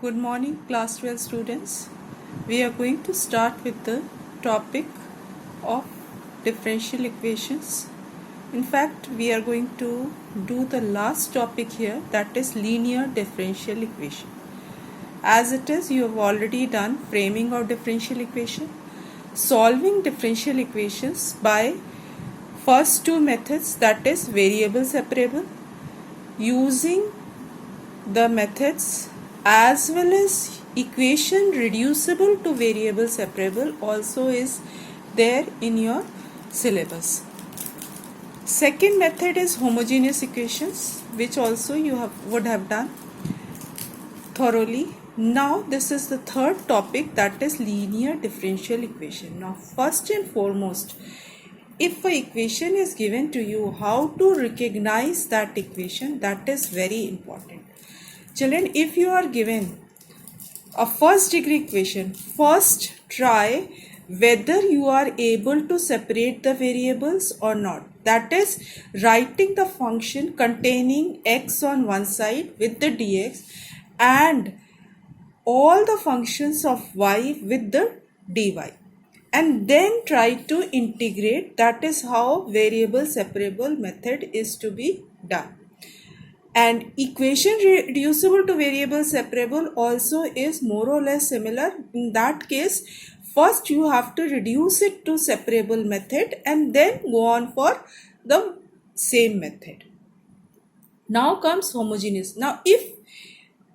Good morning, class 12 students. We are going to start with the topic of differential equations. In fact, we are going to do the last topic here, that is linear differential equation. As it is, you have already done framing of differential equation, solving differential equations by first two methods, that is variable separable, using the methods as well as equation reducible to variable separable also is there in your syllabus. Second method is homogeneous equations, which also you would have done thoroughly. Now this is the third topic, that is linear differential equation. Now first and foremost, if an equation is given to you, how to recognize that equation, that is very important. Children, if you are given a first degree equation, first try whether you are able to separate the variables or not. That is, writing the function containing x on one side with the dx and all the functions of y with the dy, and then try to integrate. That is how variable separable method is to be done. And equation reducible to variable separable also is more or less similar. In that case, first you have to reduce it to separable method and then go on for the same method. Now comes homogeneous. Now if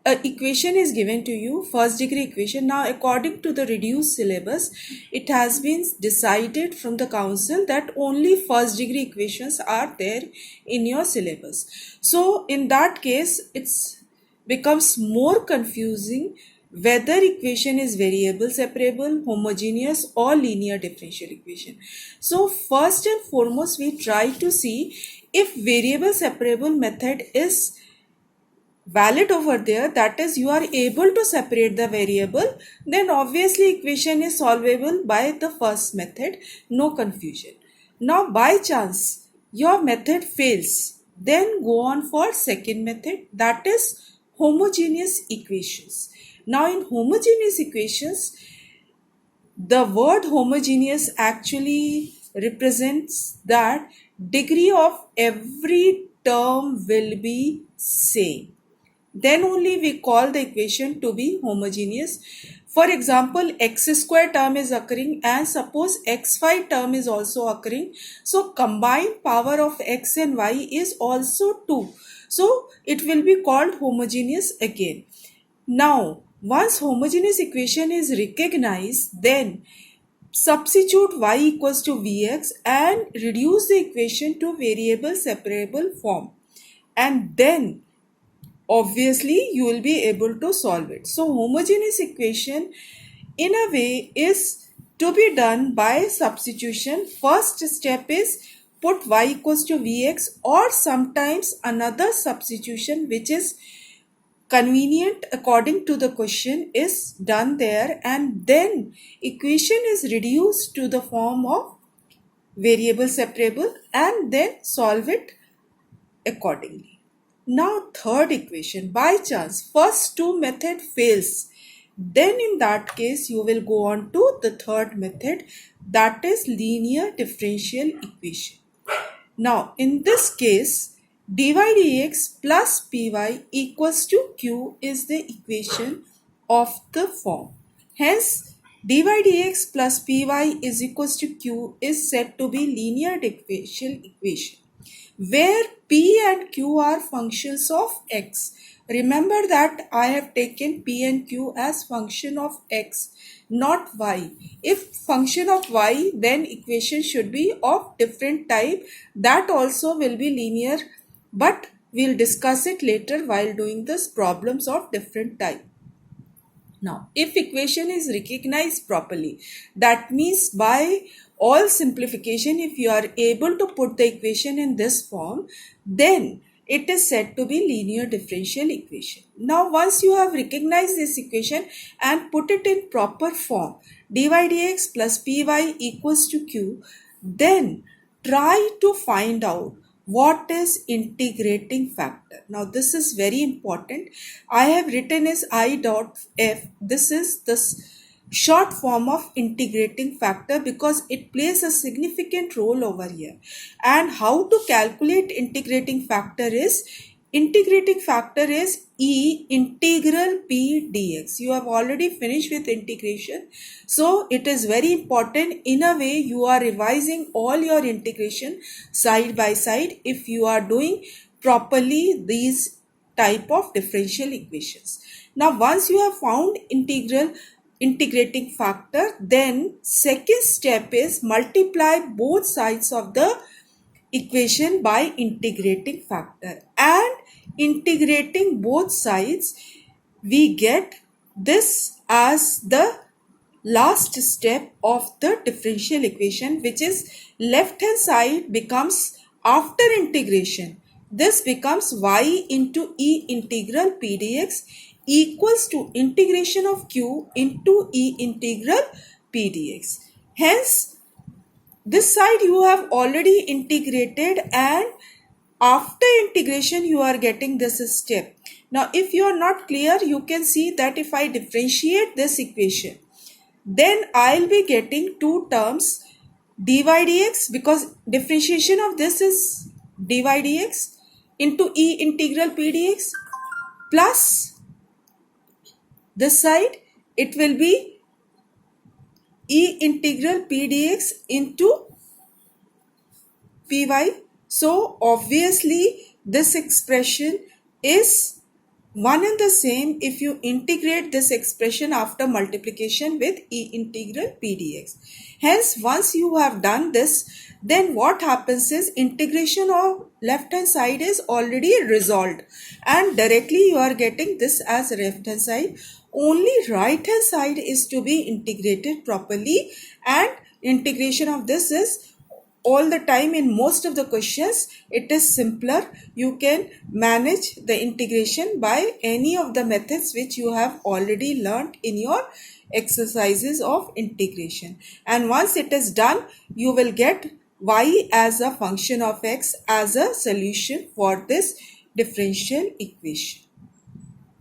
an equation is given to you, first degree equation, now according to the reduced syllabus, it has been decided from the council that only first degree equations are there in your syllabus. So in that case, it becomes more confusing whether equation is variable separable, homogeneous or linear differential equation. So first and foremost, we try to see if variable separable method is valid over there, that is you are able to separate the variable, then obviously equation is solvable by the first method, no confusion. Now by chance your method fails, then go on for second method, that is homogeneous equations. Now in homogeneous equations, the word homogeneous actually represents that degree of every term will be same. Then only we call the equation to be homogeneous. For example, x square term is occurring and suppose xy term is also occurring. So combined power of x and y is also 2. So it will be called homogeneous again. Now once homogeneous equation is recognized, then substitute y equals to vx and reduce the equation to variable separable form, and then obviously you will be able to solve it. So homogeneous equation in a way is to be done by substitution. First step is put y equals to vx, or sometimes another substitution which is convenient according to the question is done there, and then equation is reduced to the form of variable separable and then solve it accordingly. Now third equation, by chance first two method fails, then in that case you will go on to the third method, that is linear differential equation. Now in this case, dy dx plus py equals to q is the equation of the form. Hence dy dx plus py is equals to q is said to be linear differential equation, where p and q are functions of x. Remember that I have taken p and q as function of x, not y. If function of y, then equation should be of different type. That also will be linear, but we'll discuss it later while doing this problems of different type. Now, if equation is recognized properly, that means by all simplification, if you are able to put the equation in this form, then it is said to be linear differential equation. Now, once you have recognized this equation and put it in proper form, dy dx plus py equals to q, then try to find out what is integrating factor. Now this is very important. I have written as I dot f. This is the short form of integrating factor because it plays a significant role over here. And how to calculate integrating factor is E integral P dx. You have already finished with integration. So it is very important. In a way, you are revising all your integration side by side if you are doing properly these type of differential equations. Now once you have found integrating factor, then second step is multiply both sides of the equation by integrating factor, and integrating both sides we get this as the last step of the differential equation, which is left hand side becomes after integration. This becomes y into e integral p dx equals to integration of q into e integral p dx. Hence this side you have already integrated, and after integration you are getting this step. Now if you are not clear, you can see that if I differentiate this equation, then I'll be getting two terms, dy dx, because differentiation of this is dy dx into e integral p dx, plus this side it will be e integral p dx into py. So obviously this expression is one and the same if you integrate this expression after multiplication with e integral p dx. Hence once you have done this, then what happens is integration of left hand side is already resolved, and directly you are getting this as left hand side. Only right hand side is to be integrated properly, and integration of this is all the time in most of the questions it is simpler. You can manage the integration by any of the methods which you have already learnt in your exercises of integration, and once it is done you will get y as a function of x as a solution for this differential equation.